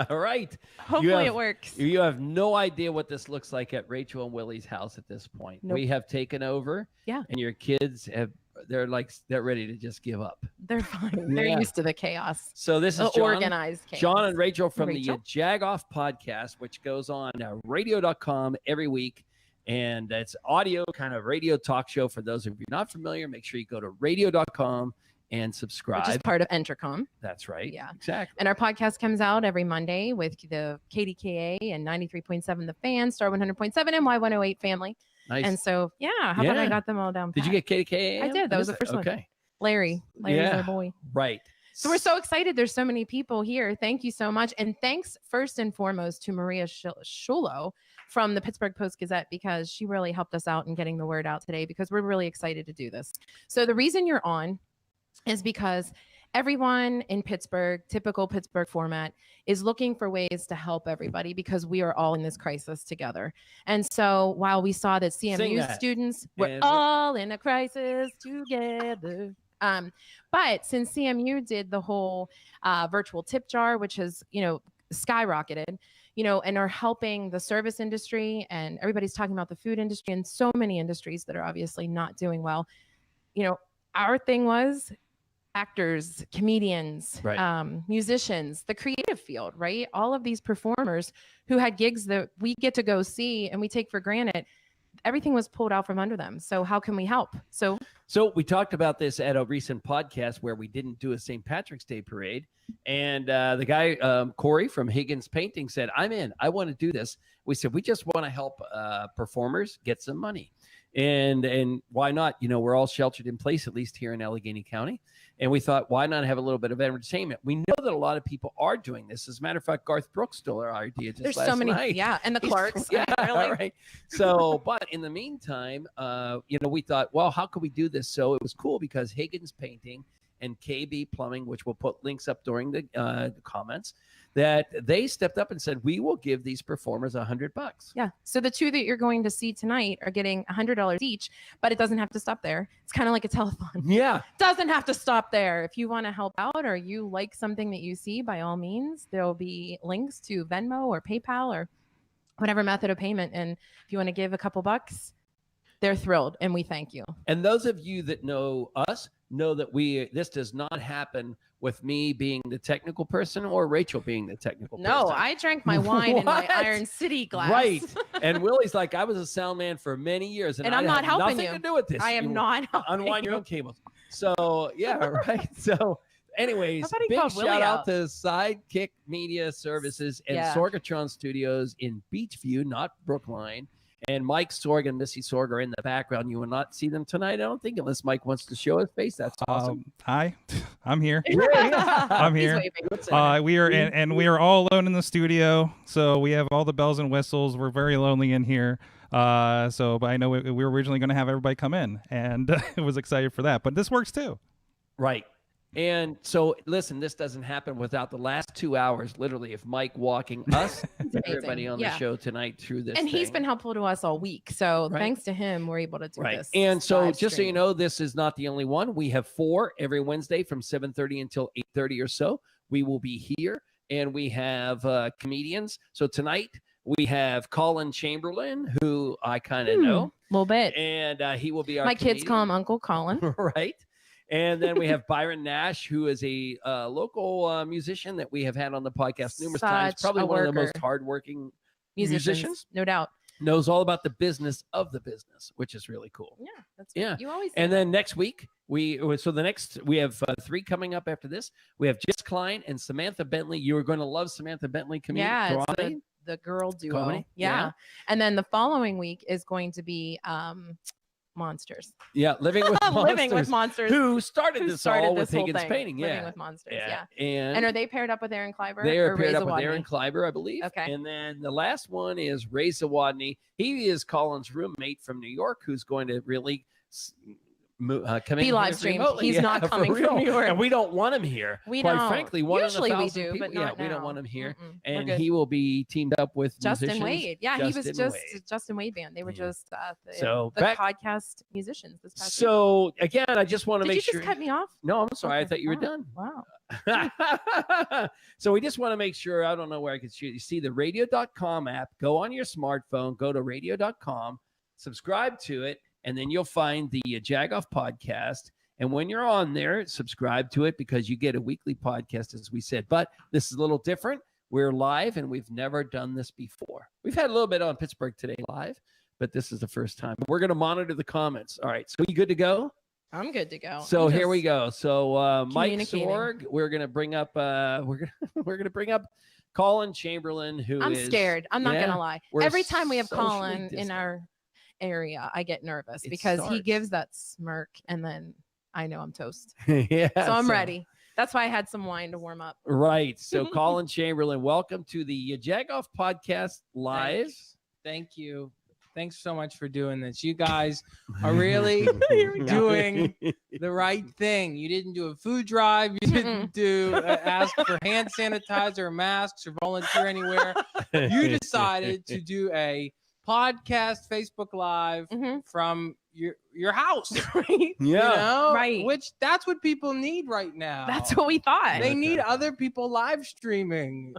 Right. Hopefully it works. You have no idea what this looks like at Rachel and Willie's house at this point. Nope. We have taken over. Yeah. And your kids they're ready to just give up. They're fine. They're used to the chaos. So this is John, organized chaos. John and Rachel from the YaJagoff podcast, which goes on radio.com every week. And it's audio kind of radio talk show. For those of you not familiar, make sure you go to radio.com and subscribe. Which is part of Entercom. That's right. Yeah. Exactly. And our podcast comes out every Monday with the KDKA and 93.7 The Fan, Star 100.7, and Y108 Family. Nice. And so, how about I got them all down pat. Did you get KDKA? I did. That was the first one. Larry's our boy. Right. So we're so excited. There's so many people here. Thank you so much. And thanks first and foremost to Maria Shulo from the Pittsburgh Post-Gazette, because she really helped us out in getting the word out today, because we're really excited to do this. So the reason you're on is because everyone in Pittsburgh, typical Pittsburgh format, is looking for ways to help everybody because we are all in this crisis together. And so while we saw that CMU students were all in a crisis together. But since CMU did the whole virtual tip jar, which has, skyrocketed, and are helping the service industry, and everybody's talking about the food industry and so many industries that are obviously not doing well. Our thing was actors, comedians, musicians, the creative field, right? All of these performers who had gigs that we get to go see and we take for granted. Everything was pulled out from under them. So how can we help? So we talked about this at a recent podcast where we didn't do a St. Patrick's Day parade. And the guy, Corey from Higgins Painting, said, I'm in. I want to do this. We said, we just want to help performers get some money. And why not? We're all sheltered in place, at least here in Allegheny County. And we thought, why not have a little bit of entertainment? We know that a lot of people are doing this. As a matter of fact, Garth Brooks stole our idea just last night. Yeah, and the Clarks. Yeah, really. Right. So, but in the meantime, we thought, well, how could we do this? So it was cool because Higgins Painting and KB Plumbing, which we'll put links up during the comments, that they stepped up and said, we will give these performers $100. Yeah. So the two that you're going to see tonight are getting $100 each, but it doesn't have to stop there. It's kind of like a telethon. Yeah. Doesn't have to stop there. If you want to help out or you like something that you see, by all means, there'll be links to Venmo or PayPal or whatever method of payment. And if you want to give a couple bucks, they're thrilled. And we thank you. And those of you that know us know that this does not happen with me being the technical person or Rachel being the technical person. No, I drank my wine in my Iron City glass. Right. And Willie's like, I was a sound man for many years. And I'm not helping nothing to do with this. I am not helping unwind your own cables. So, yeah, right. So, anyways, big shout out to Sidekick Media Services and Sorgatron Studios in Beachview, not Brookline. And Mike Sorg and Missy Sorg are in the background. You will not see them tonight, I don't think, unless Mike wants to show his face. That's awesome. Hi, I'm here. I'm here. We are and we are all alone in the studio, so we have all the bells and whistles. We're very lonely in here. But I know we were originally going to have everybody come in, and I was excited for that. But this works too. Right. And so, listen, this doesn't happen without the last 2 hours, literally, of Mike walking us, everybody on the show tonight through this. And he's been helpful to us all week. So thanks to him, we're able to do this. And so just so you know, this is not the only one. We have 4 every Wednesday from 7:30 until 8:30 or so. We will be here, and we have comedians. So tonight we have Colin Chamberlain, who I kind of know. A little bit. And he will be our comedian. Kids call him Uncle Colin. Right. And then we have Byron Nash, who is a local musician that we have had on the podcast numerous times. Probably one of the most hardworking musicians. No doubt. Knows all about the business of the business, which is really cool. Yeah, that's good. You always. And then next week we have 3 coming up after this. We have Jess Klein and Samantha Bentley. You are going to love Samantha Bentley. Yeah, it's the girl duo. Yeah. And then the following week is going to be Monsters. Yeah, Living with Monsters. Who started this with Higgins Painting. Yeah. Living with Monsters. Yeah. And are they paired up with Aaron Kleiber? They are paired up with Aaron Kleiber, I believe. Okay. And then the last one is Ray Zawadney. He is Colin's roommate from New York, who's going to really come in live stream. He's not coming from New York, and we don't want him here. We quite don't. Frankly, usually we do, people, but not now. We don't want him here. And he will be teamed up with Justin musicians. Wade. Yeah, he was just Justin Wade band. They were just the podcast musicians this past week. Again, I just want to make sure. Did you just cut me off? No, I'm sorry. Okay. I thought you were done. Wow. So we just want to make sure. I don't know where I can shoot. You see the radio.com app. Go on your smartphone. Go to radio.com. Subscribe to it. And then you'll find the YaJagoff podcast. And when you're on there, subscribe to it because you get a weekly podcast, as we said. But this is a little different. We're live, and we've never done this before. We've had a little bit on Pittsburgh Today live, but this is the first time. We're going to monitor the comments. All right. So you good to go? I'm good to go. So here we go. So Mike Sorg, we're going to bring up we're going to bring up Colin Chamberlain, who I'm scared. I'm not going to lie. Every time we have Colin in our area, I get nervous because he gives that smirk, and then I know I'm toast. So I'm ready. That's why I had some wine to warm up. Right. So Colin Chamberlain, welcome to the YaJagoff podcast live. Thank you. Thanks so much for doing this. You guys are really doing the right thing. You didn't do a food drive. You didn't do ask for hand sanitizer or masks or volunteer anywhere. You decided to do a podcast, Facebook Live from your house. Right. Yeah. Right. Which that's what people need right now. That's what we thought. They need other people live streaming.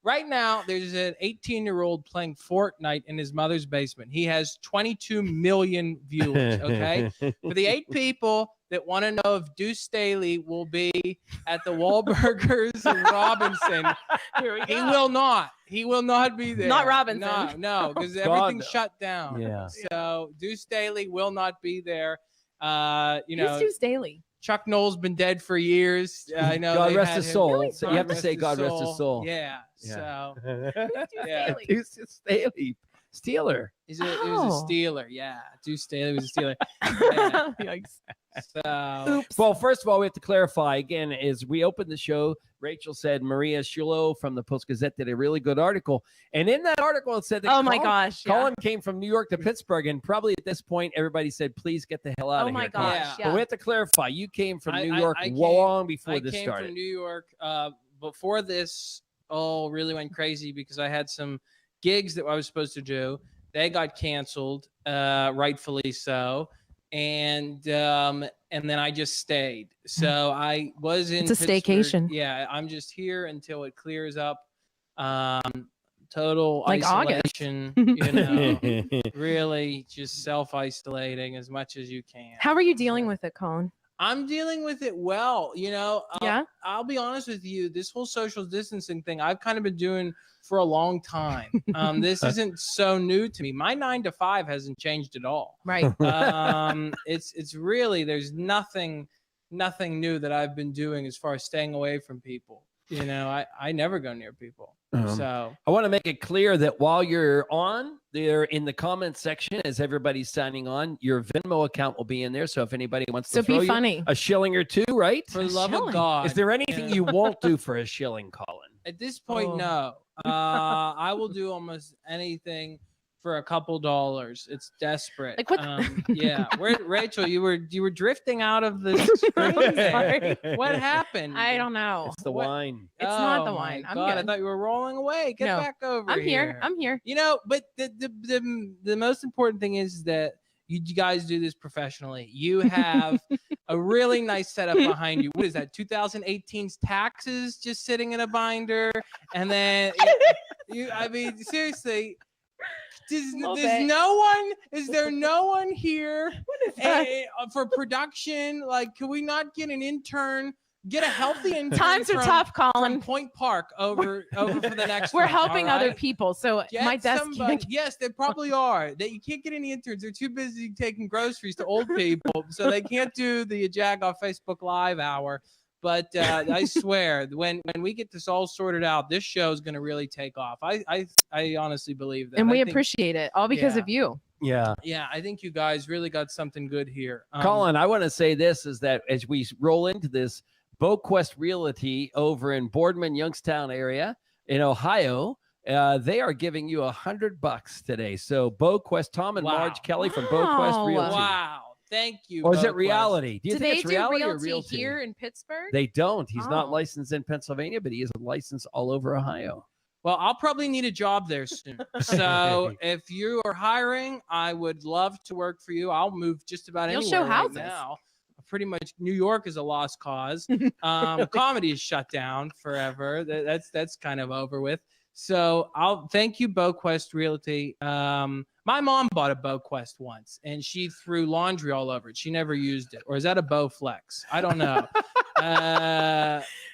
Right now, there's an 18-year-old playing Fortnite in his mother's basement. He has 22 million viewers, okay? For the 8 people that want to know if Deuce Staley will be at the Wahlburgers in Robinson, he will not. He will not be there. Not Robinson. No, because everything's shut down. Yeah. So Deuce Staley will not be there. Who's Deuce Staley? Chuck Noll's been dead for years. I know. God rest his soul. So you have to rest say his God rest his soul. Yeah. So yeah. Deuce Staley, Steeler. It was a Steeler. Yeah. Deuce Staley was a Steeler. Yeah. Yikes. So Oops. Well, first of all, we have to clarify again, as we opened the show, Rachel said Maria Shulo from the Post-Gazette did a really good article. And in that article, it said that my gosh. Colin came from New York to Pittsburgh. And probably at this point, everybody said, please get the hell out of here. Oh, my Colin. gosh. But we have to clarify. You came from New York long before this started. I came from New York before this all really went crazy because I had some gigs that I was supposed to do. They got canceled, rightfully so. And then I just stayed. So I was in It's a staycation. Yeah, I'm just here until it clears up. Total like isolation, really just self-isolating as much as you can. How are you dealing with it, Colin? I'm dealing with it well. Yeah. I'll be honest with you. This whole social distancing thing, I've kind of been doing for a long time. This isn't so new to me. My 9 to 5 hasn't changed at all. Right. It's really, there's nothing new that I've been doing as far as staying away from people. I never go near people. So I want to make it clear that while you're on there in the comments section, as everybody's signing on, your Venmo account will be in there. So if anybody wants to throw be you funny. a shilling or two, right? For the love of God. Is there anything you won't do for a shilling, Colin? At this point, no. I will do almost anything for a couple dollars. It's desperate. Like what? Yeah. Rachel, you were drifting out of the screen there. What happened? I don't know. It's the wine. It's not the wine. I'm God, good. I thought you were rolling away. Get back over here. I'm here. But the most important thing is that you guys do this professionally. You have a really nice setup behind you. What is that? 2018's taxes just sitting in a binder, and then seriously. Is there no one here for production? Like, can we not get an intern? Get a healthy intern. Times are tough, Colin. From Point Park over for the next. We're helping other people, so my desk. Yes, they probably are. That you can't get any interns. They're too busy taking groceries to old people, so they can't do the YaJagoff Facebook Live hour. But I swear, when we get this all sorted out, this show is going to really take off. I honestly believe that. And we appreciate it, all because of you. Yeah. Yeah, I think you guys really got something good here. Colin, I want to say this is that as we roll into this, BoQuest Realty over in Boardman, Youngstown area in Ohio, they are giving you $100 today. So BoQuest, Tom and Marge Kelly from BoQuest Realty. Wow. Thank you. Or is it reality? Do you think it's reality do or realty here in Pittsburgh? They don't. He's not licensed in Pennsylvania, but he is licensed all over Ohio. Well, I'll probably need a job there soon. So if you are hiring, I would love to work for you. I'll move just about anywhere show right houses. now. Pretty much New York is a lost cause. Comedy is shut down forever. That's kind of over with. So I'll thank you, BoQuest Realty. My mom bought a BoQuest once, and she threw laundry all over it. She never used it. Or is that a BoFlex? I don't know.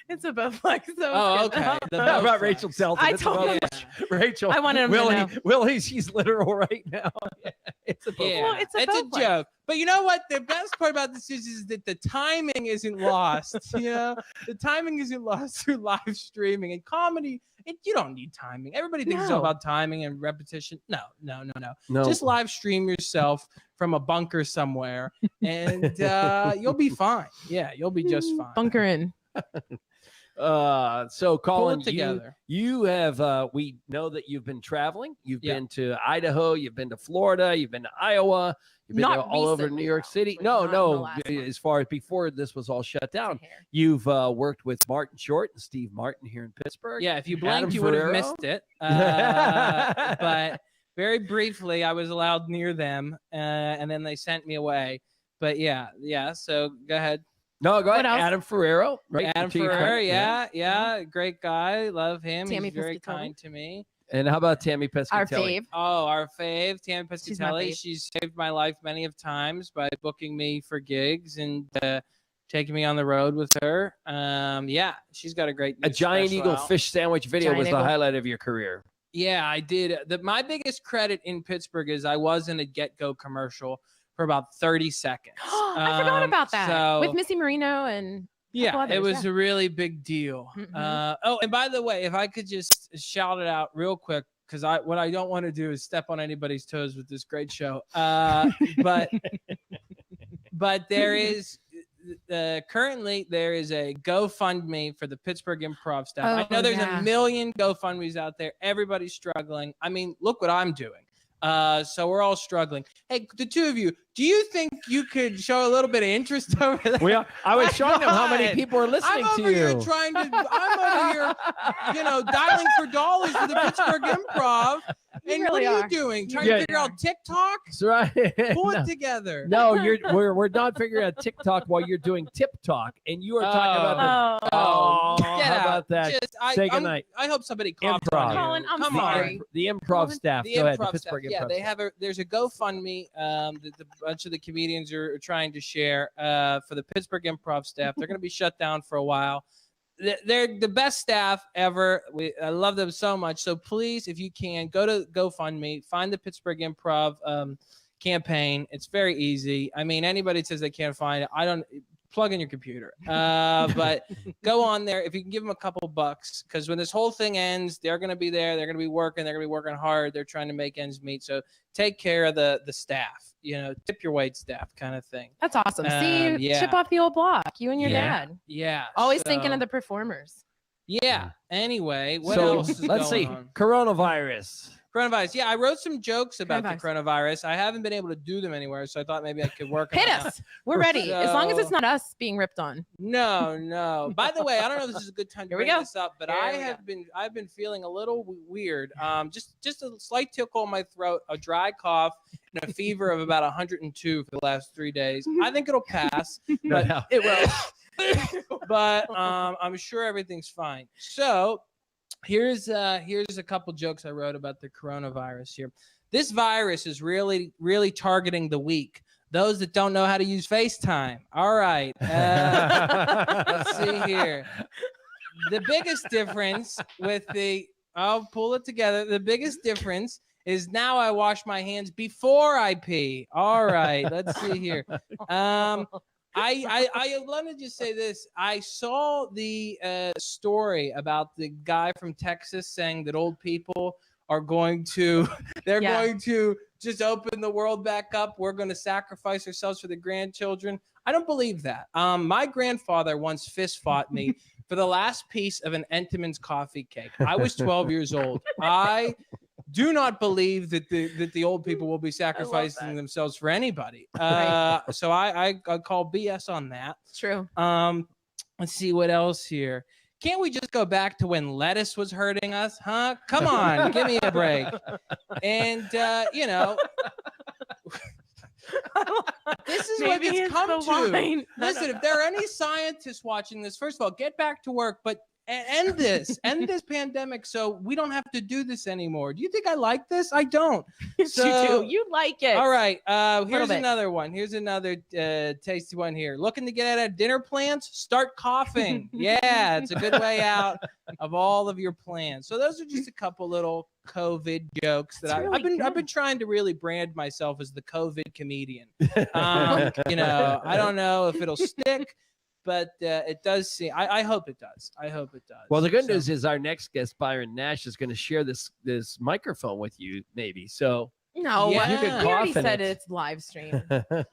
It's a BoFlex. Oh, okay. How about Rachel Selton? I told him. Rachel. I wanted him to know. Willie, she's literal right now. It's a BoFlex. Well, it's a joke. But you know what? The best part about this is that the timing isn't lost. The timing isn't lost through live streaming and comedy. You don't need timing. Everybody thinks it's all about timing and repetition. No. Just live stream yourself from a bunker somewhere, and you'll be fine. Yeah, you'll be just fine. Bunker in. So Colin, together. you have we know that you've been traveling. You've been to Idaho, you've been to Florida, you've been to Iowa, you've been all over New York City. No, as far as before this was all shut down. You've worked with Martin Short and Steve Martin here in Pittsburgh. Yeah, if you blinked, you would have missed it. But very briefly, I was allowed near them, and then they sent me away. But yeah. So go ahead. No, go ahead. Adam Ferrero, right? Adam Ferrero, yeah, great guy. Love him. Tammy He's very kind to me. And how about Tammy Pescatelli? Our fave. Oh, our fave, Tammy Pescatelli. She's saved my life many of times by booking me for gigs and taking me on the road with her. Yeah, she's got a great Giant Eagle fish sandwich video was the highlight of your career. Yeah, I did. My biggest credit in Pittsburgh is I was in a Get-Go commercial for about 30 seconds. I forgot about that. With Missy Marino and it was a really big deal. Oh, and by the way, if I could just shout it out real quick, because what I don't want to do is step on anybody's toes with this great show. But there is currently there is a GoFundMe for the Pittsburgh Improv staff. I know there's a million GoFundMes out there. Everybody's struggling. I mean, look what I'm doing. So we're all struggling. Hey, the two of you, do you think you could show a little bit of interest over there? I was showing them how many people are listening to you. I'm over here, dialing for dollars for the Pittsburgh Improv. And what are you doing? Trying to figure out TikTok? That's right. Pull it together. No, we're not figuring out TikTok while you're doing Tip Talk, and you are talking about how about that? Say goodnight. I hope somebody coughed on you. Colin, I'm sorry. The improv staff. Go ahead. The Pittsburgh Improv. Yeah, there's a GoFundMe. The bunch of the comedians are trying to share for the Pittsburgh Improv staff. They're going to be shut down for a while. They're the best staff ever. I love them so much. So please, if you can, go to GoFundMe, find the Pittsburgh Improv campaign. It's very easy. I mean, anybody says they can't find it, plug in your computer. But go on there. If you can give them a couple bucks, because when this whole thing ends, they're going to be there. They're going to be working. They're going to be working hard. They're trying to make ends meet. So take care of the staff. Tip your weight staff kind of thing. That's awesome. See, chip off the old block. You and your dad. Yeah. Always thinking of the performers. Yeah. Anyway, what else is let's see. on? Coronavirus. Yeah, I wrote some jokes about the coronavirus. I haven't been able to do them anywhere, so I thought maybe I could work on Hit us. We're ready. As long as it's not us being ripped on. No. By the way, I don't know if this is a good time to bring this up, but I've been feeling a little weird. Just a slight tickle in my throat, a dry cough, and a fever of about 102 for the last 3 days. I think it'll pass, but it will. But I'm sure everything's fine. So here's a couple jokes I wrote about the coronavirus here. This virus is really, really targeting the weak, those that don't know how to use FaceTime. All right. Let's see here. The biggest difference I'll pull it together. The biggest difference is now I wash my hands before I pee. All right. Let's see here. I want to just say this. I saw the story about the guy from Texas saying that old people are going to just open the world back up. We're going to sacrifice ourselves for the grandchildren. I don't believe that. My grandfather once fist fought me for the last piece of an Entenmann's coffee cake. I was 12 years old. I do not believe that the old people will be sacrificing themselves for anybody. So I call BS on that. It's true. Let's see what else here. Can't we just go back to when lettuce was hurting us? Huh? Come on, give me a break. And this is what it's come to. Listen, if there are any scientists watching this, first of all, get back to work, but end this pandemic so we don't have to do this anymore. Do you think I like this? I don't. So, you do. You like it. All right. Here's another one. Here's another tasty one here. Looking to get out of dinner plans? Start coughing. Yeah, it's a good way out of all of your plans. So those are just a couple little COVID jokes that I've been trying to really brand myself as the COVID comedian. I don't know if it'll stick, but it does seem. I hope it does. Well, the good news is our next guest, Byron Nash, is going to share this microphone with you, maybe. So No, Yeah. You could we already cough in said it. it's live stream.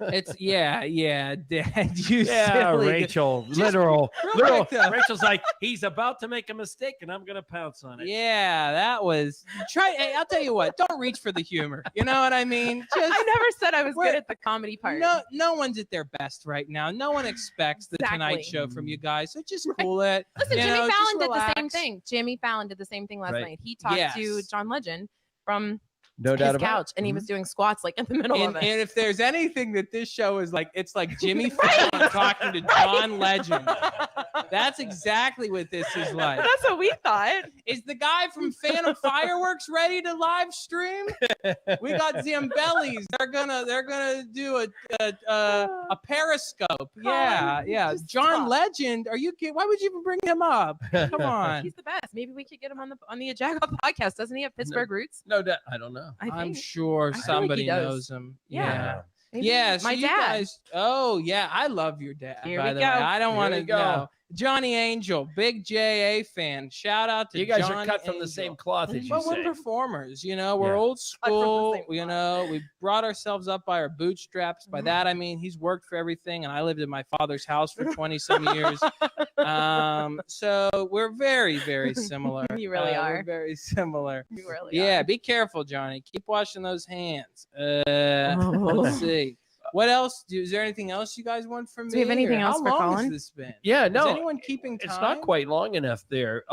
It's Dad. You Yeah, silly. Rachel, Just literal. real quick, though. Rachel's like, he's about to make a mistake, and I'm gonna pounce on it. Yeah, that was Hey, I'll tell you what. Don't reach for the humor. You know what I mean? Just I never said I was We're- good at the comedy part. no one's at their best right now. No one expects the Tonight Exactly. Show from you guys. So just cool it. Listen, You Jimmy know, just Fallon did the same relax. thing. Jimmy Fallon did the same thing last Right. night. He talked to Yes. John Legend from No his doubt about couch, and he was doing squats like in the middle And, of it. and if there's anything that this show is like, it's like Jimmy Fallon talking to John Legend. That's exactly what this is like. That's what we thought. Is the guy from Phantom Fireworks ready to live stream? We got Zambellis. They're gonna do a Periscope. Yeah. Just John stop. Legend. Are you kidding? Why would you even bring him up? Come on. He's the best. Maybe we could get him on the YaJagoff podcast. Doesn't he have Pittsburgh roots? No doubt. I don't know. I I'm think. sure I feel like somebody he does. knows him. Yeah. Maybe Yeah, so my you dad. guys. Oh yeah, I love your dad. Here by we the go. way, I don't Here want we to go. know. Johnny Angel, big JA fan. Shout out to You guys Johnny are cut from Angel. the same cloth as you Well, say. we're performers, you know. We're Yeah. old from the school, same you cloth. know. We brought ourselves up by our bootstraps. By that I mean he's worked for everything, and I lived in my father's house for 20-some years. So we're very, very similar. You really We're are. very similar. You really Yeah, are. be careful, Johnny. Keep washing those hands. Oh. Let's see. What else? Is there anything else you guys want from me? Do we have anything or else how for long Colin? has this been? Yeah, no. Is anyone keeping time? It's not quite long enough there.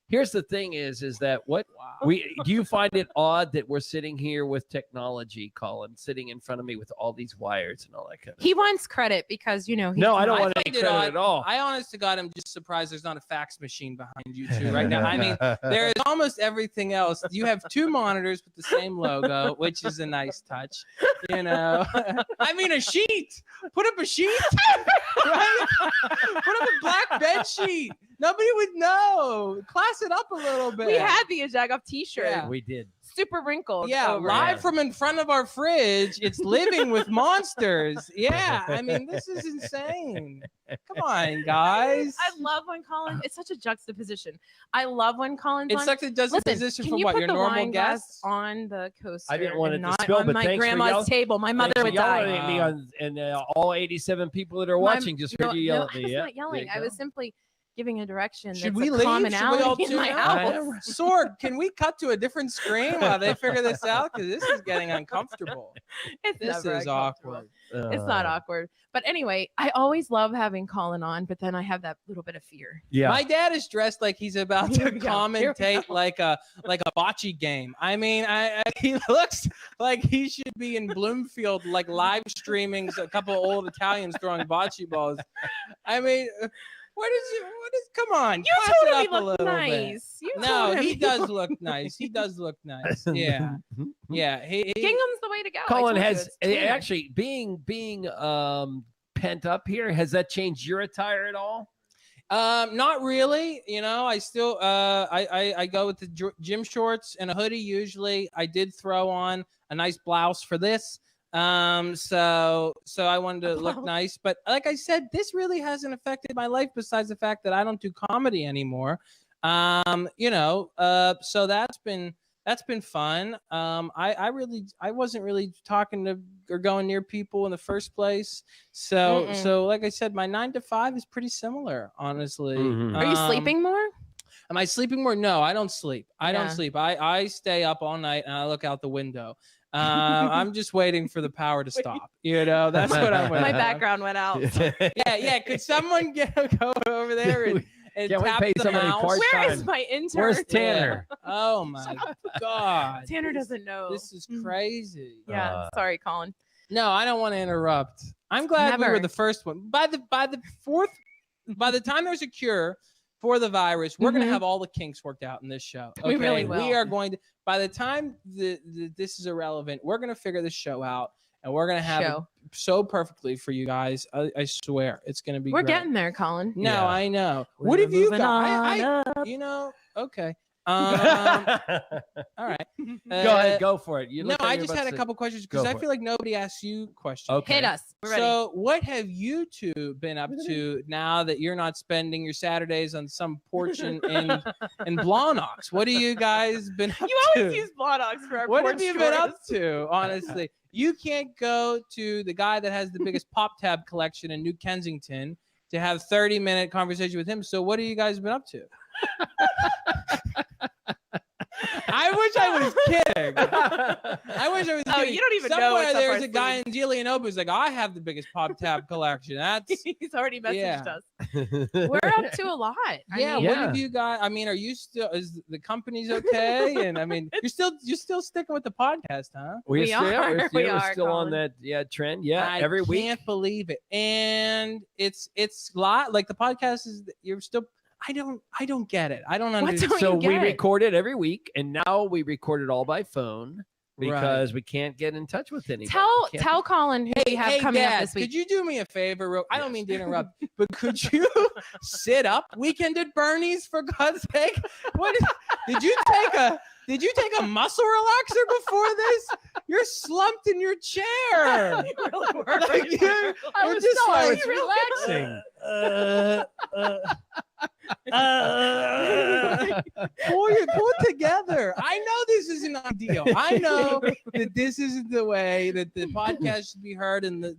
Here's the thing is that what Wow. do you find it odd that we're sitting here with technology, Colin, sitting in front of me with all these wires and all that kind of He wants credit because he's No, I don't not- want any find it credit odd. at all. I honest to God, I'm just surprised there's not a fax machine behind you two right now. I mean, there is almost everything else. You have two monitors with the same logo, which is a nice touch. You know, I mean, a sheet. Put up a sheet, right? Put up a black bed sheet. Nobody would know. Class it up a little bit. We had the YaJagoff T-shirt, Yeah. We did. super wrinkled. Yeah, over live it. from in front of our fridge. It's living with monsters. Yeah, I mean, this is insane. Come on, guys. I love when Colin. It's such a juxtaposition. I love when Colin's It's on. like it does a Listen, position can from you what put your the normal wine glass guests. on the coaster? I didn't want it and to not spill, on but my thanks for grandma's yelling- table. My mother Thanks for would yelling die. at me on, and all 87 people that are My- watching just heard you yell no, at I me. was Yeah, not yelling. there I you was go. simply giving a direction. Should that's we a leave? Should we commonality all in tune my out? house. Sword, can we cut to a different screen while they figure this out? Because this is getting uncomfortable. It's This never is uncomfortable. awkward. It's not awkward. But anyway, I always love having Colin on, but then I have that little bit of fear. Yeah. My dad is dressed like he's about Here to we go. Here we commentate like a bocce game. I mean, he looks like he should be in Bloomfield, like live streaming a couple old Italians throwing bocce balls. I mean, come on, You class it told him he up a looked little bit. nice. You No, told him he does look nice. He does look nice. Yeah, yeah. Gingham's the way to go. I Colin told you, has it's clear. actually being pent up here. Has that changed your attire at all? Not really. You know, I still I go with the gym shorts and a hoodie usually. I did throw on a nice blouse for this. So I wanted to look nice, but like I said, this really hasn't affected my life besides the fact that I don't do comedy anymore. You know, so that's been fun. I wasn't really talking to or going near people in the first place. So like I said, my 9 to 5 is pretty similar, honestly. Mhm. Are you sleeping more? Am I sleeping more? No, I don't sleep. I don't Yeah. sleep. I stay up all night and I look out the window. I'm just waiting for the power to stop. You know, that's what I'm waiting My for. background went out. Yeah. Could someone go over there and Can't we tap pay the somebody mouse? part- Where is time. my intern? Where's Tanner? Yeah. Oh my God. Tanner doesn't know. This is crazy. Yeah, sorry, Colin. No, I don't want to interrupt. I'm glad we were Never. the first one. By the time there's a cure for the virus, we're gonna Mhm. have all the kinks worked out in this show. We really We will. are going to. By the time this is irrelevant, we're gonna figure this show out, and we're gonna have it Show. so perfectly for you guys. I swear, it's gonna be. We're great. getting there, Colin. No, Yeah. I know. We're What have you moving got? on up. You know, okay. All right. Go ahead, go for it. No, I just had a couple questions because I feel like nobody asked you questions. Okay. Hit us. We're ready. So, what have you two been up to now that you're not spending your Saturdays on some porch in Blawnox? What have you guys been up to? You always use Blawnox for our What porch have you been stories. up to, honestly? You can't go to the guy that has the biggest pop tab collection in New Kensington to have 30-minute conversation with him. So what have you guys been up to? I wish I was kidding. I wish I was kidding. Oh, you don't even know. Somewhere there's a guy in Giulianobu who's like, I have the biggest pop tab collection. That's He's already messaged us. us. We're up to a lot. yeah. I mean, What have you got? I mean, are you still? Is the company's okay? And I mean, you're still sticking with the podcast, huh? We are, We're still Colin. on that trend. Yeah, I every week. can't believe it. And it's lot like the podcast is. You're still. I don't get it. I don't What understand. don't So you we get? record it every week, and now we record it all by phone because we can't get in touch with anybody. Tell Colin who we have coming Dad, up this week. could you do me a favor? I don't mean to interrupt, but could you sit up? Weekend at Bernie's, for God's sake. Did you take a muscle relaxer before this? You're slumped in your chair. You really were. Like, I we're was just like relaxing. pull it together. I know this isn't ideal. I know that this isn't the way that the podcast should be heard, and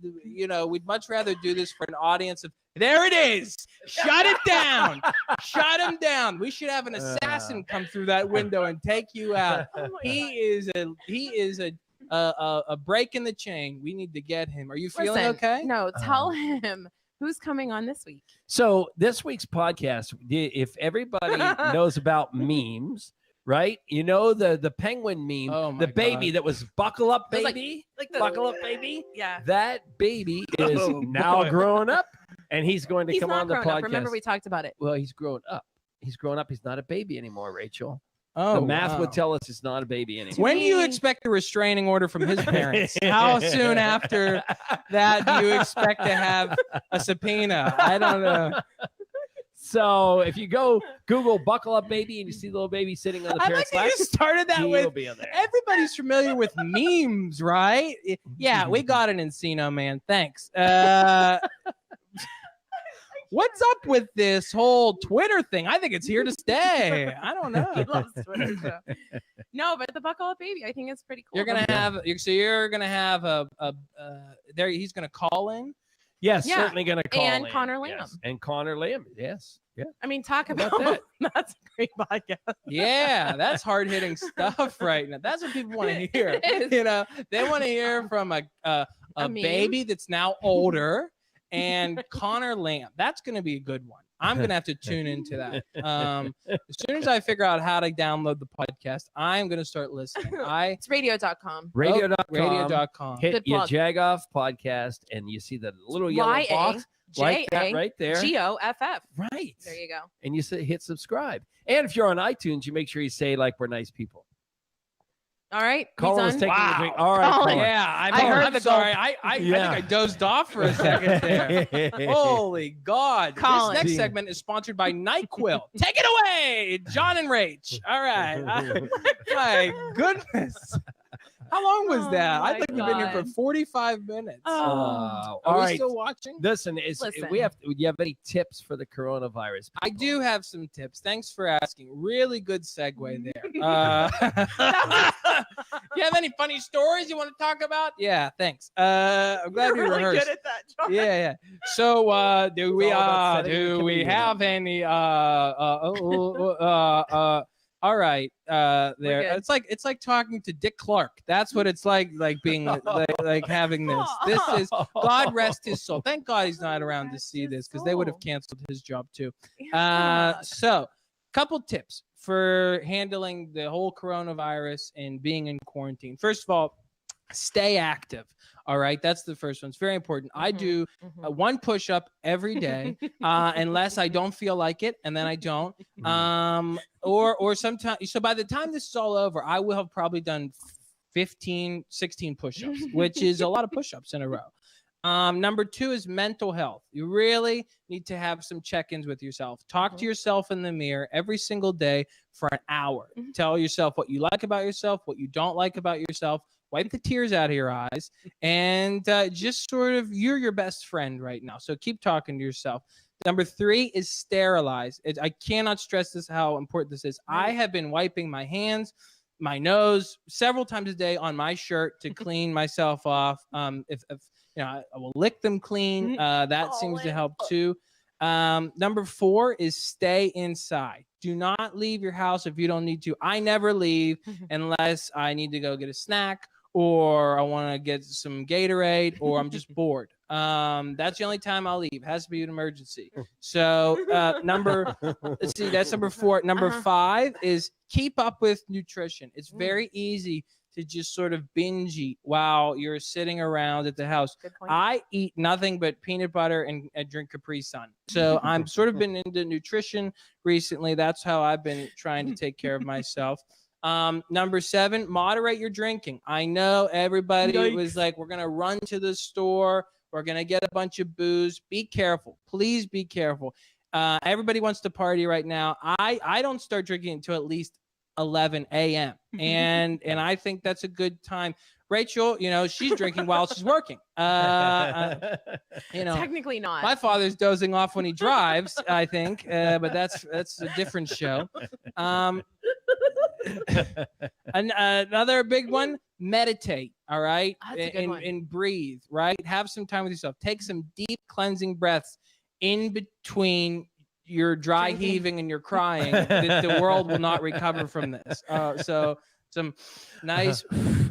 we'd much rather do this for an audience of. There it is. Shut it down. Shut him down. We should have an assassin come through that window and take you out. He is a break in the chain. We need to get him. Are you feeling okay? No, tell him who's coming on this week. So this week's podcast, if everybody knows about memes, right? You know the penguin meme, the baby that was buckle up baby, Like the buckle up baby. Yeah. That baby is now growing up, and he's going to He's come not on the grown podcast. up. Remember we talked about it. Well, he's grown up. He's grown up. He's not a baby anymore, Rachel. Oh, the math wow. would tell us it's not a baby anymore. When do you expect a restraining order from his parents? How soon after that do you expect to have a subpoena? I don't know. So if you go Google "buckle up baby" and you see the little baby sitting on the I parent's like lap, that you started that he with will be on there. everybody's familiar with memes, right? Yeah, we got an Encino, man. Thanks. What's up with this whole Twitter thing? I think it's here to stay. I don't know. He loves Twitter. So. No, but the buckle up baby, I think it's pretty cool. You're gonna have a there. He's gonna call in. Yes, Yeah. certainly going to call And in. Connor Lamb. Yes. And Connor Lamb. Yes. Yeah. I mean, talk about that? That's a great podcast. Yeah, that's hard hitting stuff right now. That's what people want to hear. It is. They want to hear from a meme? baby that's now older and Connor Lamb. That's going to be a good one. I'm going to have to tune into that. As soon as I figure out how to download the podcast, I'm going to start listening. It's radio.com. Radio.com. Hit Good plug. YaJagoff podcast, and you see the little yellow box like that right there. YaGoff. Right. There you go. And you hit subscribe. And if you're on iTunes, you make sure you say like we're nice people. All right. Colin was taking Wow. a drink. All right, Colin. Colin. Yeah, I'm sorry. I think I dozed off for a second there. Holy God. Colin. This next segment is sponsored by NyQuil. Take it away, John and Rach. All right. My goodness. How long was that? Oh I my think we've been here for God. 45 minutes. Oh. All Are we right. still watching? Listen, Listen. do you have any tips for the coronavirus? I people? do have some tips. Thanks for asking. Really good segue there. You have any funny stories you want to talk about? Yeah, thanks. I'm glad You're we really rehearsed. good at that, John. Yeah. So, do we all about setting the do we comedian have any all right, there. good. It's like talking to Dick Clark. That's what it's like being like having this. This is God rest his soul. Thank God he's not around to Rest see his this because they would have soul. canceled his job too. Yeah. So, couple tips for handling the whole coronavirus and being in quarantine. First of all, stay active. All right, that's the first one. It's very important. I do one push-up every day, unless I don't feel like it, and then I don't. Or sometimes. So by the time this is all over, I will have probably done 15, 16 push-ups, which is a lot of push-ups in a row. Number 2 is mental health. You really need to have some check-ins with yourself. Talk to yourself in the mirror every single day for an hour. Tell yourself what you like about yourself, what you don't like about yourself. Wipe the tears out of your eyes, and just sort of, you're your best friend right now. So keep talking to yourself. Number 3 is sterilize. I cannot stress this, how important this is. I have been wiping my hands, my nose several times a day on my shirt to clean myself off. If I will lick them clean. That seems to help too. Number 4 is stay inside. Do not leave your house if you don't need to. I never leave unless I need to go get a snack, or I want to get some Gatorade, or I'm just bored. That's the only time I'll leave. It has to be an emergency. So that's number 4. Number 5 is keep up with nutrition. It's very easy to just sort of binge eat while you're sitting around at the house. I eat nothing but peanut butter and drink Capri Sun. So I'm sort of been into nutrition recently. That's how I've been trying to take care of myself. Number 7, moderate your drinking. I know everybody was like, we're going to run to the store. We're going to get a bunch of booze. Be careful. Please be careful. Everybody wants to party right now. I don't start drinking until at least 11 a.m. And I think that's a good time. Rachel, she's drinking while she's working. Technically not. My father's dozing off when he drives, I think, but that's a different show. Another big one, meditate. All right. And breathe, right? Have some time with yourself. Take some deep cleansing breaths in between your dry heaving and your crying. The world will not recover from this. So some nice,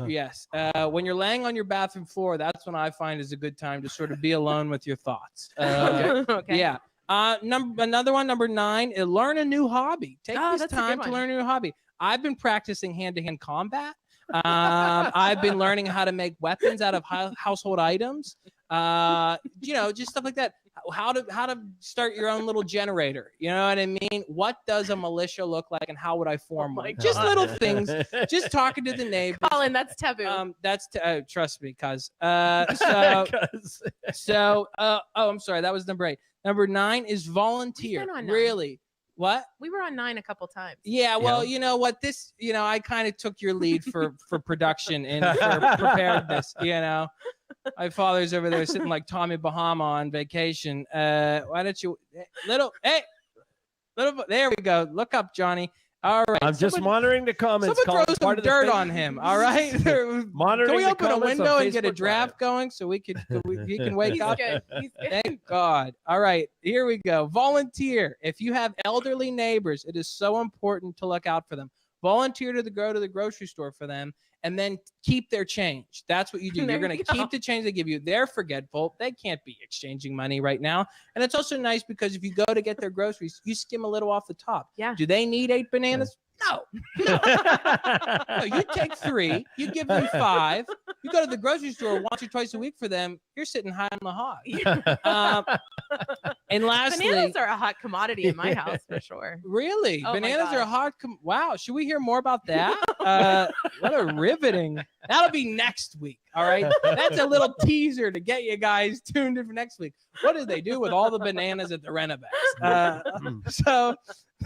yes. When you're laying on your bathroom floor, that's when I find is a good time to sort of be alone with your thoughts. Okay. Yeah. Another one, number 9, is learn a new hobby. Take this time to learn a new hobby. I've been practicing hand-to-hand combat. I've been learning how to make weapons out of household items. Just stuff like that. How to start your own little generator. You know what I mean? What does a militia look like, and how would I form one? Just little things. Just talking to the neighbors. Colin, that's taboo. Trust me, cuz. I'm sorry. That was number 8. Number 9 is volunteer. Really. What? We were on 9 a couple times. Yeah, well, you know what? This, I kind of took your lead for production and for preparedness, My father's over there sitting like Tommy Bahama on vacation. Why don't you, there we go. Look up, Johnny. All right. I'm just monitoring the comments. Someone throw some dirt on him. All right. Monitoring. Can we open a window and get a draft going so he can wake up? He's good. Thank God. All right. Here we go. Volunteer. If you have elderly neighbors, it is so important to look out for them. Volunteer to go to the grocery store for them, and then keep their change. That's what you do. You're going to keep the change they give you. They're forgetful. They can't be exchanging money right now. And it's also nice because if you go to get their groceries, you skim a little off the top. Yeah. Do they need 8 bananas? No. No, you take 3. You give them 5. You go to the grocery store once or twice a week for them. You're sitting high on the hog. And lastly, bananas are a hot commodity in my house for sure. Really? Oh, Bananas are a hot. Wow. Should we hear more about that? What a riveting. That'll be next week. All right. That's a little teaser to get you guys tuned in for next week. What did they do with all the bananas at the Renovex? So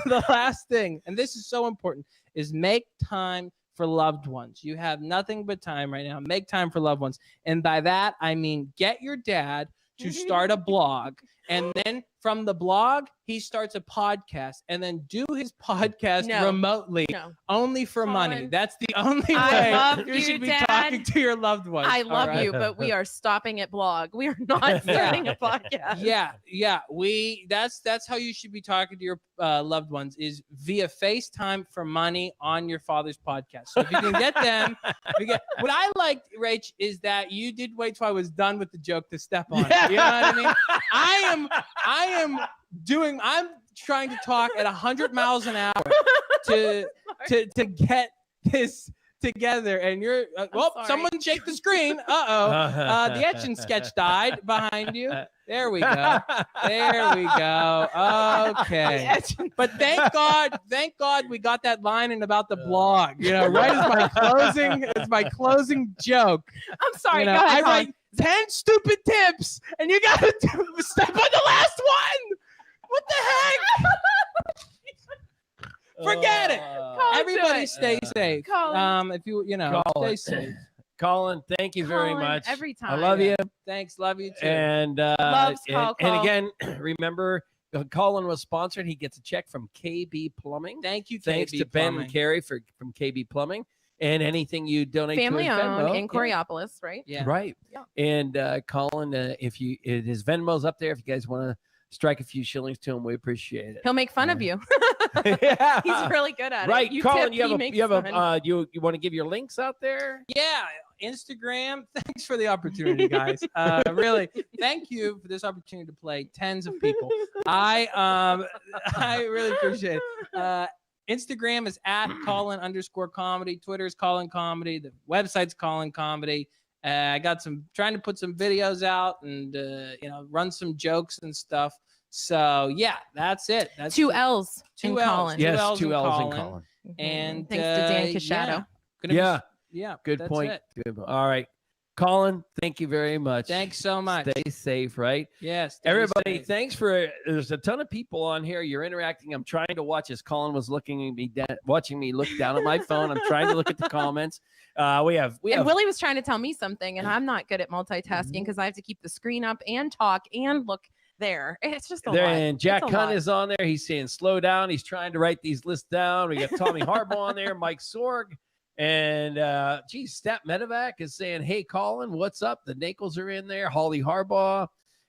the last thing, and this is so important, is make time for loved ones. You have nothing but time right now. Make time for loved ones. And by that, I mean, get your dad to start a blog. And then from the blog, he starts a podcast, and then do his podcast remotely, only for money. That's the only way you should be talking to your loved ones. I love you, but we are stopping at blog. We are not starting a podcast. Yeah. That's how you should be talking to your loved ones, is via FaceTime for money on your father's podcast. So if you can get them, what I liked, Rach, is that you did wait till I was done with the joke to step on it. You know what I mean? I'm trying to talk at 100 miles an hour to get together, and you're someone shake the screen. The Etch a Sketch died behind you. There we go. There we go. Okay. But thank God we got that line in about the blog. Right as my closing joke. I'm sorry. Go ahead, I Colin. write 10 stupid tips, and you gotta step on the last one. What the heck? Forget it. Everybody stay safe. Colin. If you stay safe. Colin, thank you very much. Every time. I love you. Thanks. Love you too. And Loves and Call. again, remember, Colin was sponsored. He gets a check from KB Plumbing. Thank you. Thanks to Ben and Carrie from KB Plumbing. And anything you donate Family to his owned Venmo. in Coriopolis, right? Yeah. Right. Yeah. And Colin, his Venmo's up there. If you guys want to strike a few shillings to him, we appreciate it. He'll make fun of you. Yeah. He's really good at it. Right, Colin, you want to give your links out there? Yeah, Instagram. Thanks for the opportunity, guys. Really, thank you for this opportunity to play tens of people. I really appreciate it. Instagram is at Colin_comedy. Twitter is Colin Comedy. The website's Colin Comedy. I got trying to put some videos out and run some jokes and stuff. So yeah, that's it. That's two L's in Colin. Yes, two L's in Colin. And thanks to Dan Casciato. Yeah. Good point. All right. Colin, thank you very much. Thanks so much. Stay safe, right? Yes. Everybody, thanks there's a ton of people on here. You're interacting. I'm trying to watch as Colin was watching me look down at my phone. I'm trying to look at the comments. We have Willie was trying to tell me something, and I'm not good at multitasking because I have to keep the screen up and talk and look there. It's just a lot. And Jack Hunt is on there. He's saying slow down. He's trying to write these lists down. We got Tommy Harbaugh on there, Mike Sorg. And Stat Medevac is saying, hey, Colin, what's up? The Nakels are in there. Holly Harbaugh.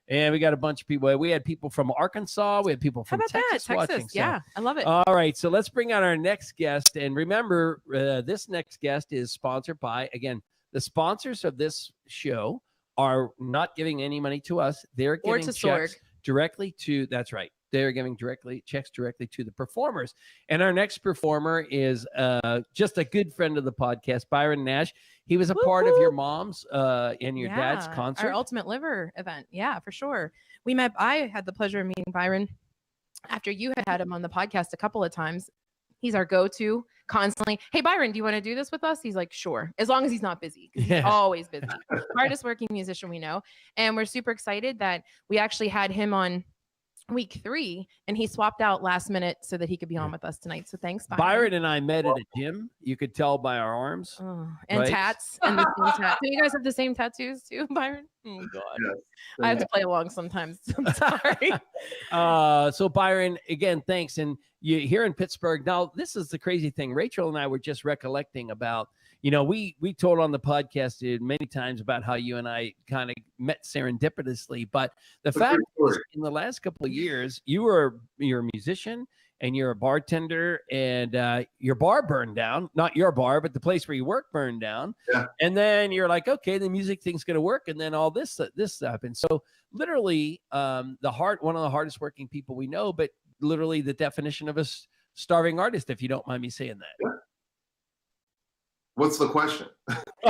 And we got a bunch of people. We had people from Arkansas. We had people from Texas watching. Yeah, I love it. All right. So let's bring out our next guest. And remember, this next guest is sponsored by, again, the sponsors of this show are not giving any money to us. They're giving checks directly to, that's right. They're giving checks directly to the performers. And our next performer is just a good friend of the podcast, Byron Nash. He was a part of your mom's and your dad's concert. Our Ultimate Liver event. Yeah, for sure. We met. I had the pleasure of meeting Byron after you had him on the podcast a couple of times. He's our go-to constantly. Hey, Byron, do you want to do this with us? He's like, sure, as long as he's not busy. He's always busy. Hardest working musician we know. And we're super excited that we actually had him on week 3 and he swapped out last minute so that he could be on with us tonight. So thanks, Byron. Byron and I met at a gym. You could tell by our arms. And tats and the same tattoo. Do you guys have the same tattoos too, Byron? Oh God. Yes. I have to play along sometimes. I'm sorry. So Byron, again, thanks. And you here in Pittsburgh. Now, this is the crazy thing. Rachel and I were just recollecting about, we told on the podcast many times about how you and I kind of met serendipitously. But the fact is, in the last couple of years, you're a musician and you're a bartender, and your bar burned down. Not your bar, but the place where you work burned down. Yeah. And then you're like, okay, the music thing's going to work. And then all this happened. So literally, one of the hardest working people we know, but literally the definition of a starving artist, if you don't mind me saying that. Yeah. What's the question?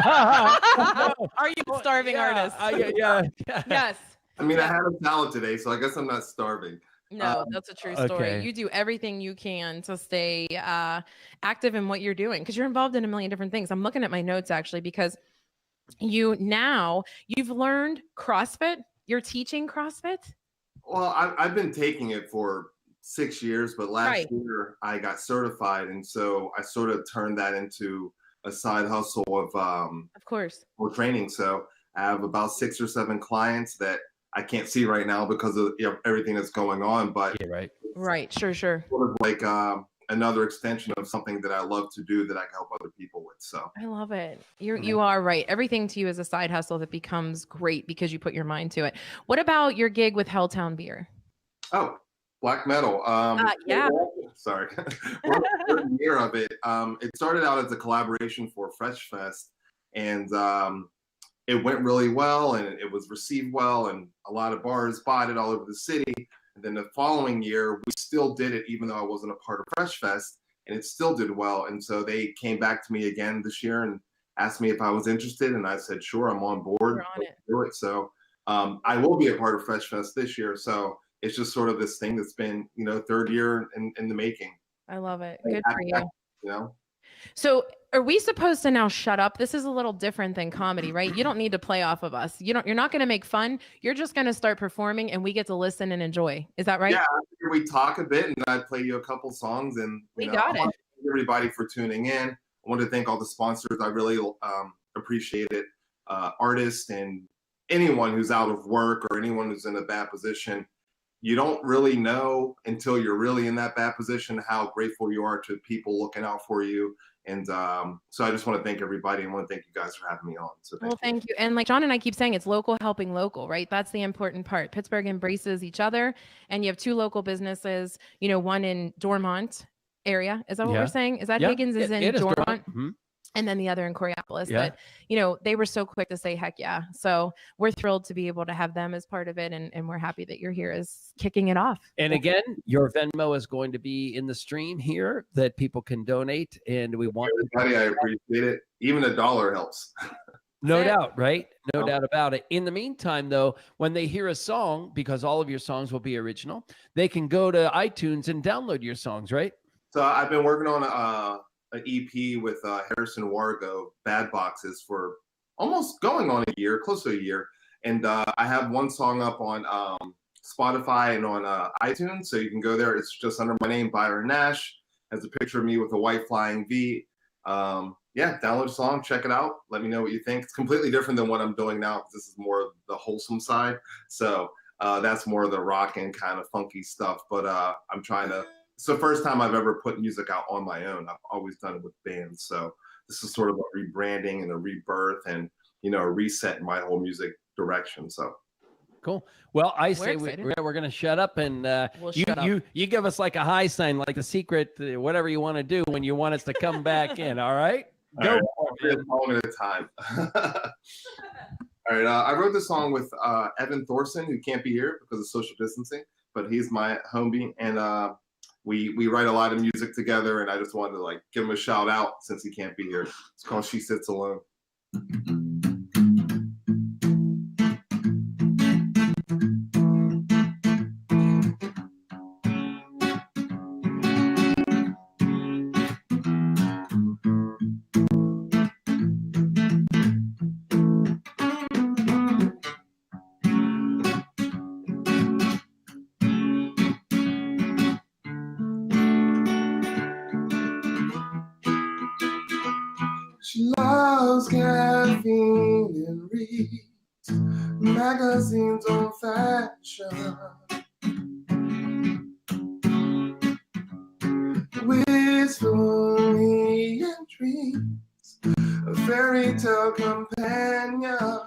Are you a starving artist? Yeah. Yes. I mean, I had a salad today, so I guess I'm not starving. No, that's a true story. Okay. You do everything you can to stay active in what you're doing because you're involved in a million different things. I'm looking at my notes actually because you've learned CrossFit. You're teaching CrossFit? Well, I've been taking it for 6 years, but last year I got certified, and so I sort of turned that into a side hustle of course, for training. So I have about 6 or 7 clients that I can't see right now because of everything that's going on. But right, sure, sort of like another extension of something that I love to do that I can help other people with. So I love it. You are right. Everything to you is a side hustle that becomes great because you put your mind to it. What about your gig with Helltown Beer? Oh, black metal. Yeah. Sorry. We're in the third year of it. It started out as a collaboration for Fresh Fest, and it went really well, and it was received well, and a lot of bars bought it all over the city. And then the following year, we still did it, even though I wasn't a part of Fresh Fest. and it still did well. And so they came back to me again this year and asked me if I was interested, and I said, sure, I'm on board. We're on it. Do it. So I will be a part of Fresh Fest this year. So it's just sort of this thing that's been, third year in the making. I love it. Good for you. So are we supposed to now shut up? This is a little different than comedy, right? You don't need to play off of us. You're not going to make fun. You're just going to start performing and we get to listen and enjoy. Is that right? Yeah, we talk a bit and I play you a couple songs, and we got it. I want to thank everybody for tuning in. I want to thank all the sponsors. I really appreciate it. Artists and anyone who's out of work or anyone who's in a bad position. You don't really know until you're really in that bad position how grateful you are to people looking out for you. And so I just want to thank everybody and want to thank you guys for having me on. So thank you. And like John and I keep saying, it's local helping local, right? That's the important part. Pittsburgh embraces each other, and you have two local businesses, one in Dormont area. Is that what we're saying? Is that Higgins is in Dormont? Mm-hmm. And then the other in Coriopolis. Yeah. But, they were so quick to say, heck yeah. So we're thrilled to be able to have them as part of it. And we're happy that you're here as kicking it off. And again, your Venmo is going to be in the stream here that people can donate. And we want everybody, I appreciate it. Even $1 helps. No doubt, right? No doubt about it. In the meantime, though, when they hear a song, because all of your songs will be original, they can go to iTunes and download your songs, right? So I've been working on an EP with Harrison Wargo, Bad Boxes, for almost going on a year, close to a year. And I have one song up on Spotify and on iTunes, so you can go there. It's just under my name, Byron Nash. Has a picture of me with a white flying V. Download the song, check it out. Let me know what you think. It's completely different than what I'm doing now, because this is more of the wholesome side. So that's more of the rock and kind of funky stuff. But I'm trying to. It's the first time I've ever put music out on my own. I've always done it with bands. So this is sort of a rebranding and a rebirth and, a reset in my whole music direction. So cool. Well, I say we're going to shut up, and you give us like a high sign, like the secret, whatever you want to do when you want us to come back in. All right. Go. Right, a song at a time. All right. I wrote this song with Evan Thorson, who can't be here because of social distancing, but he's my homie. And, we write a lot of music together, and I just wanted to give him a shout out since he can't be here. It's called She Sits Alone. She loves caffeine and reads magazines on fashion. Wistfully and dreams of fairy tale companions.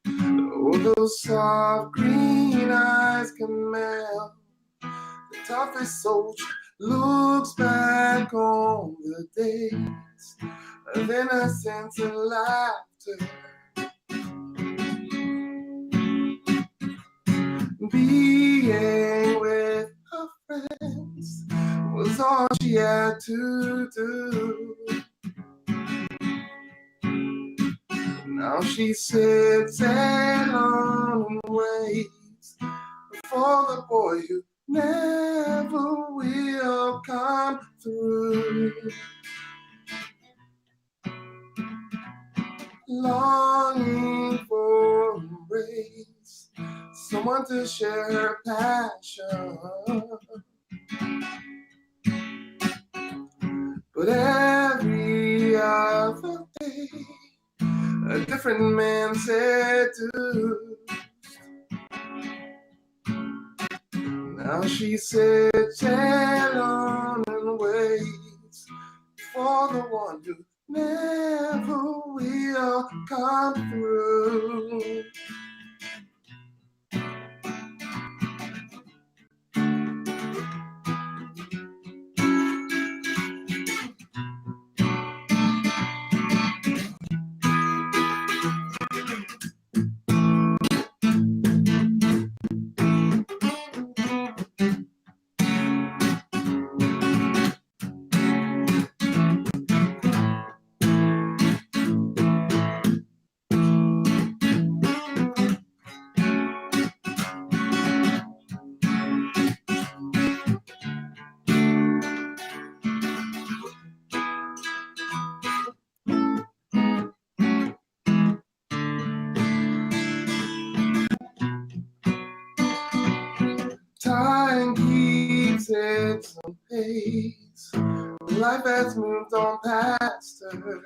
Oh, those soft green eyes can melt the toughest soldier. Looks back on the days of innocence and laughter. Being with her friends was all she had to do. Now she sits alone and waits for the boy who never will come through. Longing for embrace, someone to share her passion. But every other day, a different man said to. Now she sits alone and waits for the one who never will come through. Time keeps its own pace. Life has moved on past her.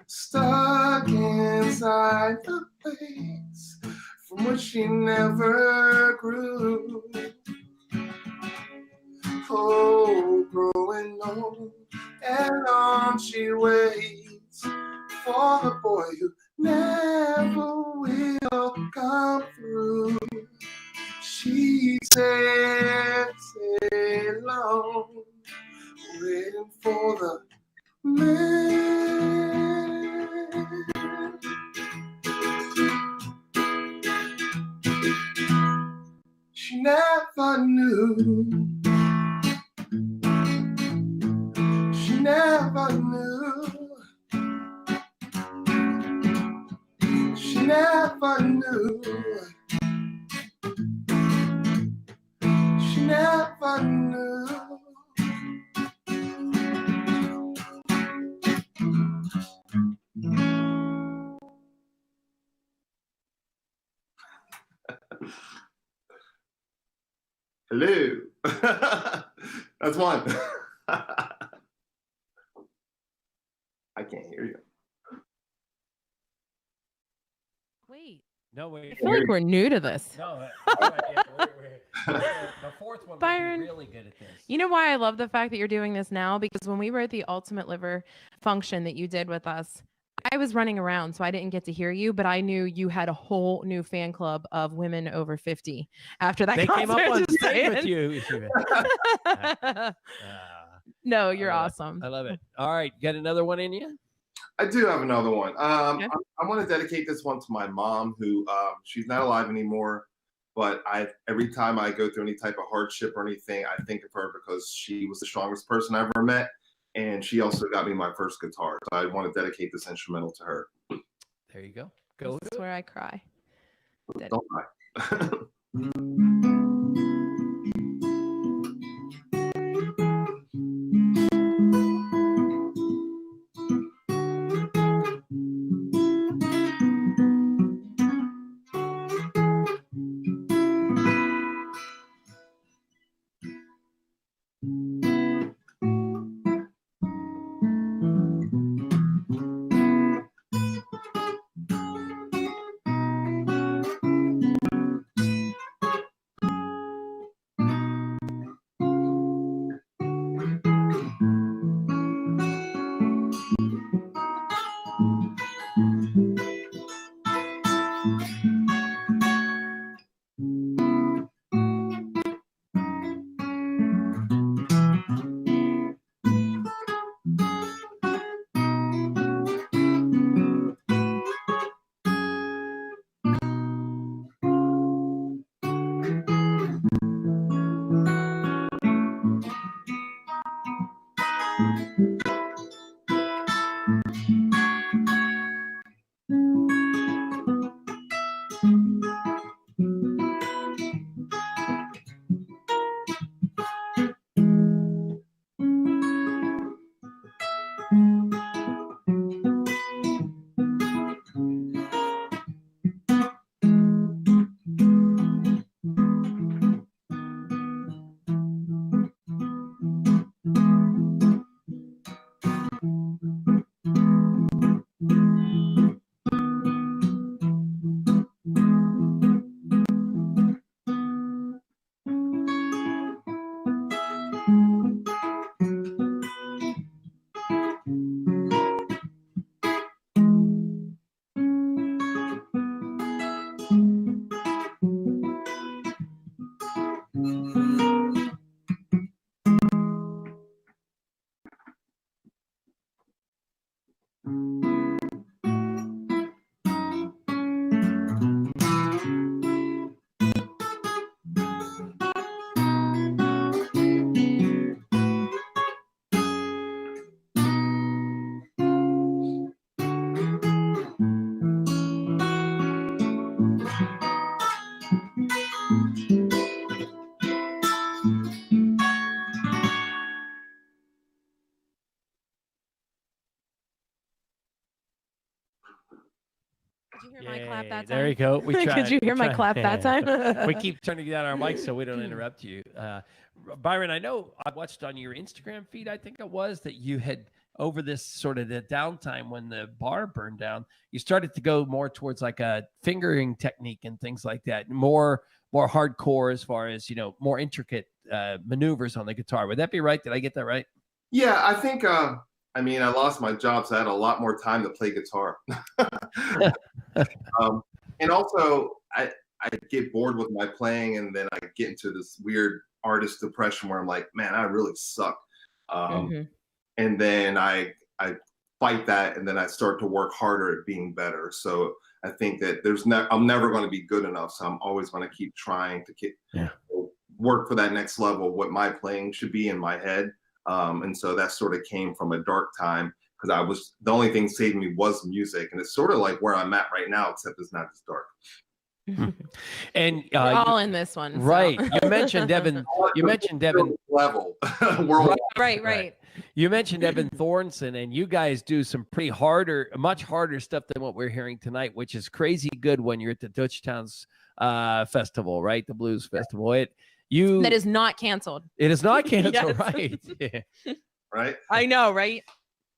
Stuck inside the place from which she never grew. Oh, growing old and on she waits for the boy who never will come through. She sits alone, waiting for the man. She never knew. She never knew. She never knew. She never knew. Hello. That's one. I can't hear you. Wait. No, wait. I feel like we're new to this. No, the fourth one Byron, would be really good at this. You know why I love the fact that you're doing this now? Because when we were at the Ultimate Liver function that you did with us, I was running around, so I didn't get to hear you, but I knew you had a whole new fan club of women over 50 after that They concert. came up on Just stage with saying. you. No, you're awesome. I love it. All right, got another one in you? I do have another one. Okay. I want to dedicate this one to my mom, who she's not alive anymore, but every time I go through any type of hardship or anything, I think of her because she was the strongest person I ever met, and she also got me my first guitar. So I want to dedicate this instrumental to her. There you go. Go. This is where I cry. Don't cry. you hear my clap that time? There you go. Could you hear my clap that time? We keep turning down our mics so we don't interrupt you. Byron, I know I watched on your Instagram feed, I think it was, that you had, over this sort of the downtime when the bar burned down, you started to go more towards like a fingering technique and things like that, more hardcore as far as, more intricate maneuvers on the guitar. Would that be right? Did I get that right? Yeah, I think, I lost my job, so I had a lot more time to play guitar. And also, I get bored with my playing, and then I get into this weird artist depression where I'm like, man, I really suck. And then I fight that, and then I start to work harder at being better. So I think that I'm never going to be good enough. So I'm always going to keep trying to work for that next level, what my playing should be in my head. And so that sort of came from a dark time, because the only thing saving me was music. And it's sort of like where I'm at right now, except it's not as dark. And we're all in this one, right? So. You mentioned Evan. Level. Right. You mentioned Evan Thornton, and you guys do some pretty much harder stuff than what we're hearing tonight, which is crazy good when you're at the Dutch Towns festival, right? The blues festival. That is not canceled. It is not canceled, Yes. right? Yeah. Right. I know, right?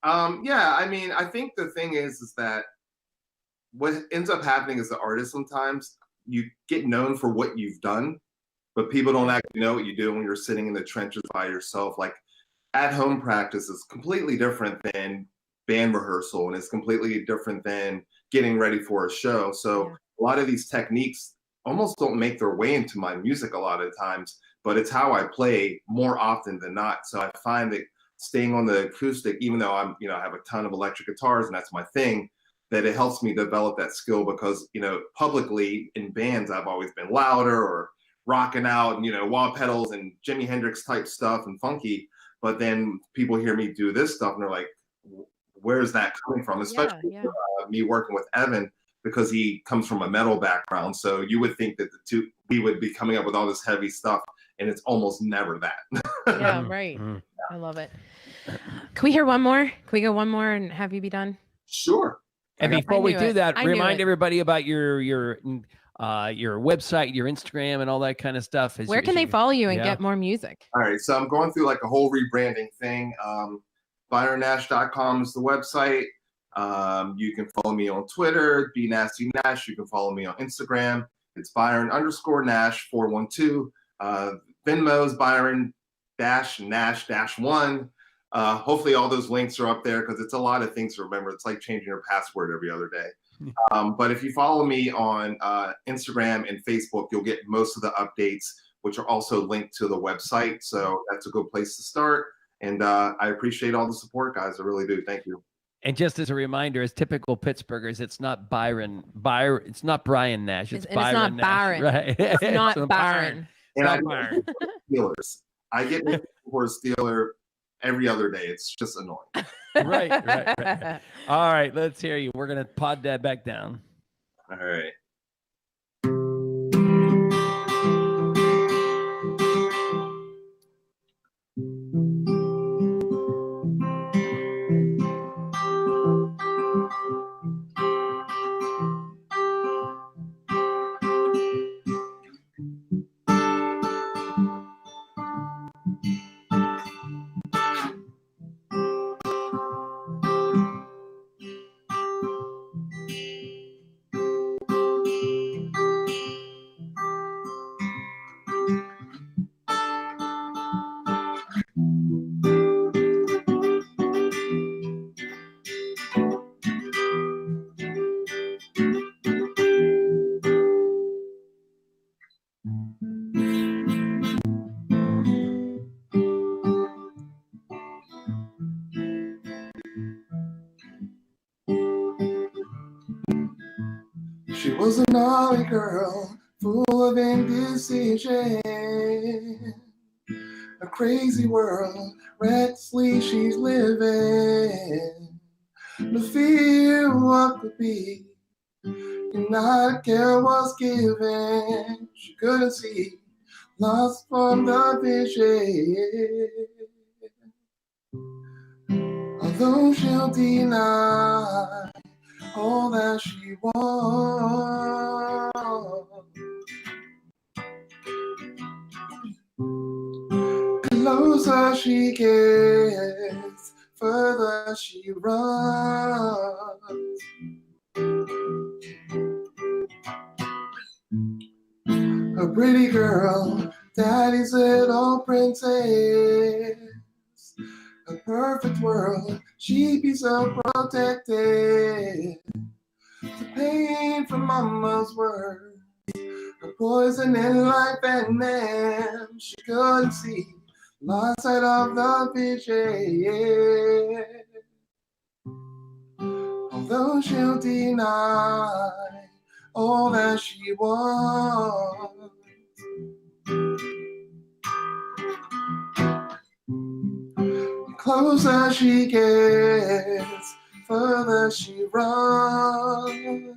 I think the thing is that what ends up happening as an artist, sometimes you get known for what you've done, but people don't actually know what you do when you're sitting in the trenches by yourself. Like, at-home practice is completely different than band rehearsal, and it's completely different than getting ready for a show. So a lot of these techniques almost don't make their way into my music a lot of times, but it's how I play more often than not. So I find that staying on the acoustic, even though I have a ton of electric guitars and that's my thing, that it helps me develop that skill, because, publicly in bands, I've always been louder or rocking out, and, wah pedals and Jimi Hendrix type stuff and funky. But then people hear me do this stuff and they're like, where's that coming from? Especially me working with Evan, because he comes from a metal background. So you would think that we would be coming up with all this heavy stuff, and it's almost never that. Yeah, right. I love it. Can we hear one more? Can we go one more and have you be done? Sure. And before we do that, remind everybody about your website, your Instagram, and all that kind of stuff. Where can they follow you and get more music? All right. So I'm going through like a whole rebranding thing. ByronNash.com is the website. You can follow me on Twitter, BNastyNash. You can follow me on Instagram. It's Byron_Nash 412. Venmo's Byron-Nash-1. Hopefully all those links are up there, because it's a lot of things to remember. It's like changing your password every other day. But if you follow me on Instagram and Facebook, you'll get most of the updates, which are also linked to the website. So that's a good place to start. And I appreciate all the support, guys. I really do. Thank you. And just as a reminder, as typical Pittsburghers, it's not it's not Brian Nash. It's Byron Nash. Byron. Right. It's not Byron. And I Steelers. I get for a Steeler every other day. It's just annoying. Right. All right, let's hear you. We're going to pod that back down. All right. She was a naughty girl, full of indecision. A crazy world, recklessly she's living. The fear of what could be, and not care was given. She couldn't see, lost from the vision. Although she'll deny all that she wants. Closer she gets, further she runs. A pretty girl, daddy's little princess. A perfect world, she'd be so protected. The pain from mama's words, the poison in life and them. She couldn't see, lost sight of the vision. Although she'll deny all that she wants. The closer she gets, further she runs.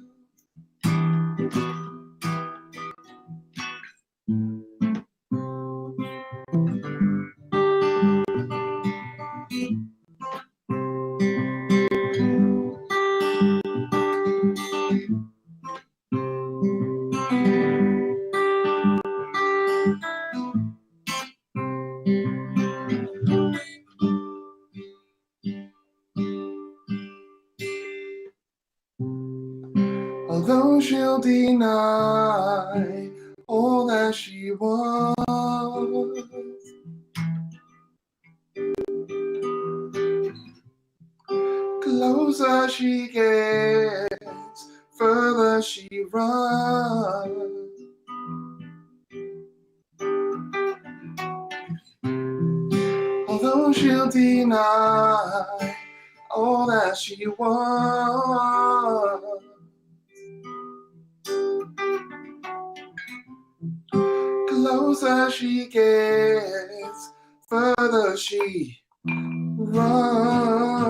Although she'll deny all that she wants. Closer she gets, further she runs. Although she'll deny all that she wants. Closer she gets, further she runs.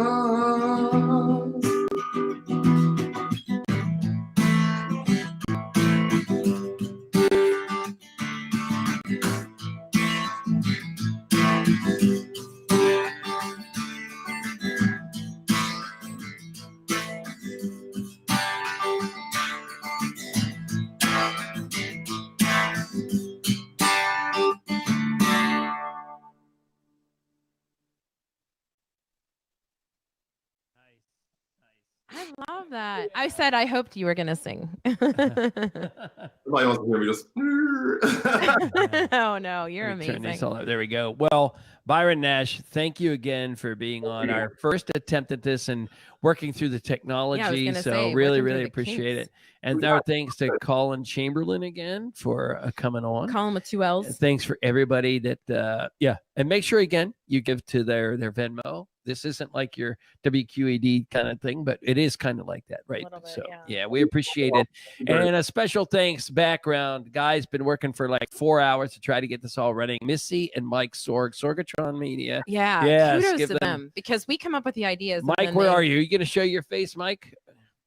I love that. I said I hoped you were going to sing. Nobody wants to hear me just. Oh, no, you're amazing. There we go. Well, Byron Nash, thank you again for being on our first attempt at this and working through the technology. Really appreciate it. And our thanks to Colin Chamberlain again for coming on. Colin with 2 L's. And thanks for everybody that, and make sure again, you give to their Venmo. This isn't like your WQAD kind of thing, but it is kind of like that, right? Bit, yeah, we appreciate it. And a special thanks background. Guys been working for like 4 hours to try to get this all running. Missy and Mike Sorg, Sorgatron Media. Yeah, kudos to them because we come up with the ideas. Mike, where are you? Are you going to show your face, Mike?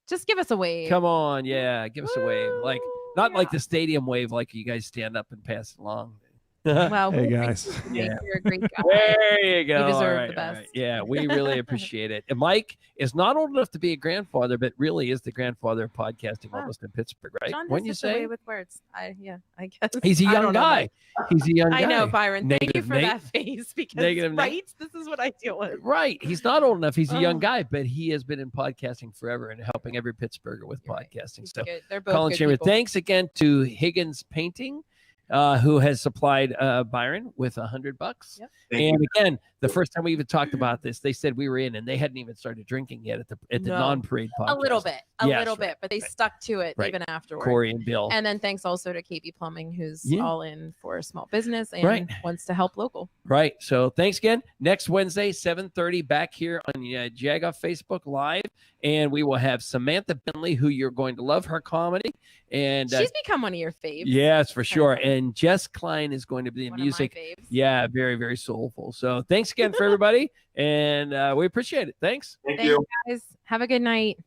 Just give us a wave. Come on. Yeah, give us a wave. Like, not like the stadium wave, like you guys stand up and pass it along. Well, hey guys, you're a great guy. There you go. You deserve the best. Yeah, we really appreciate it. And Mike is not old enough to be a grandfather, but really is the grandfather of podcasting almost in Pittsburgh, right? John Wouldn't you say? Way with words. I guess he's a young guy. He's a young guy. I know, Byron. Thank you for Nate. that face because this is what I deal with. Right. He's not old enough. He's a young guy, but he has been in podcasting forever and helping every Pittsburgher with podcasting. So, they're both Colin good Chamber, people. thanks again to Higgins Painting. Who has supplied Byron with $100. Yep. And again, the first time we even talked about this, they said we were in and they hadn't even started drinking yet at the non-parade podcast. A little bit, but they stuck to it even afterwards. Corey and Bill. And then thanks also to KB Plumbing, who's all in for a small business and wants to help local. Right. So thanks again. Next Wednesday, 7:30, back here on YaJagoff Facebook Live. And we will have Samantha Bentley, who you're going to love her comedy. And she's become one of your faves. Yes, for sure. And Jess Klein is going to be the music. Of my faves. Yeah, very, very soulful. So thanks again for everybody. And we appreciate it. Thanks. Thank you. Guys. Have a good night.